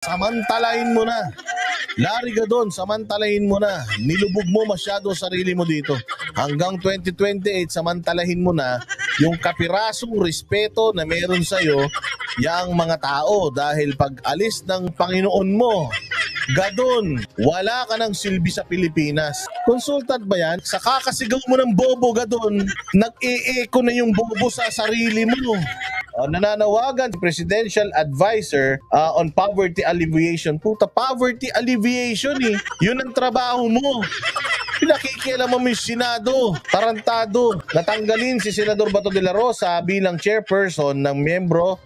Samantalahin mo na. Larry Gadon, samantalahin mo na. Nilubog mo masyado sarili mo dito. Hanggang 2028, samantalahin mo na yung kapirasong respeto na meron sa'yo yang mga tao. Dahil pag alis ng Panginoon mo, Gadon, wala ka ng silbi sa Pilipinas. Consultant ba yan? Sa kakasigaw mo ng bobo, Gadon, nag-e-echo na yung bobo sa sarili mo. Nananawagan Presidential Advisor on Poverty Alleviation. Puta, poverty alleviation eh. Yun ang trabaho mo. Pinakikialam mo yung Senado. Tarantado. Natanggalin si Senador Bato de la Rosa bilang chairperson ng membro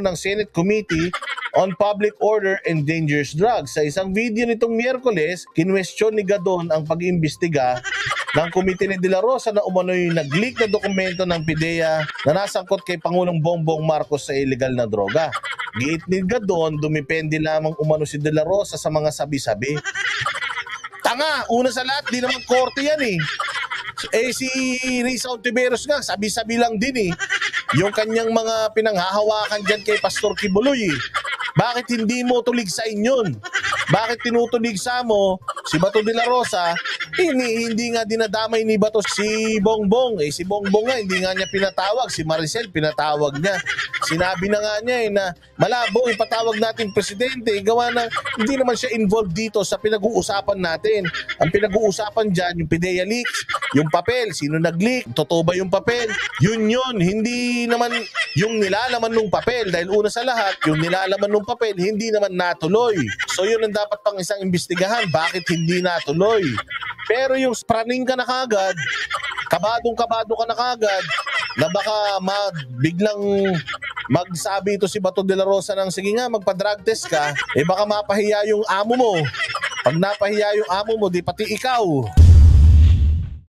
ng Senate Committee on Public Order and Dangerous Drugs. Sa isang video nitong Miyerkules, kinwestiyon ni Gadon ang pag-iimbestiga ng komite ni De La Rosa na umano'y nag-leak na dokumento ng PIDEA na nasangkot kay Pangulong Bongbong Marcos sa illegal na droga. Giit ni Gadon, dumipende lamang umano si De La Rosa sa mga sabi-sabi. Tanga! Una sa lahat, di naman korte yan eh. Si Risa Ontiveros nga, sabi-sabi lang din eh. Yung kanyang mga pinanghahawakan dyan kay Pastor Kibuloy eh. Bakit hindi mo tuligsain yun? Bakit tinutuligsa mo si Bato de la Rosa? Hindi nga dinadamay ni Bato si Bongbong. Si Bongbong nga, hindi nga niya pinatawag. Si Maricel, pinatawag niya. Sinabi na nga niya na malabo, ipatawag natin presidente. Gawa na, hindi naman siya involved dito sa pinag-uusapan natin. Ang pinag-uusapan dyan, yung PIDEA leaks, yung papel, sino nag-leak, totoo ba yung papel? Yun, hindi naman yung nilalaman ng papel. Dahil una sa lahat, yung nilalaman ng papel, hindi naman natuloy. So yun ang dapat pang isang imbestigahan. Bakit hindi natuloy? Pero yung praning ka na kagad, kabadong-kabado ka na kagad, na baka biglang magsabi ito si Bato de la Rosa ng sige nga, magpa-drug test ka, baka mapahiya yung amo mo. Pag napahiya yung amo mo, di pati ikaw.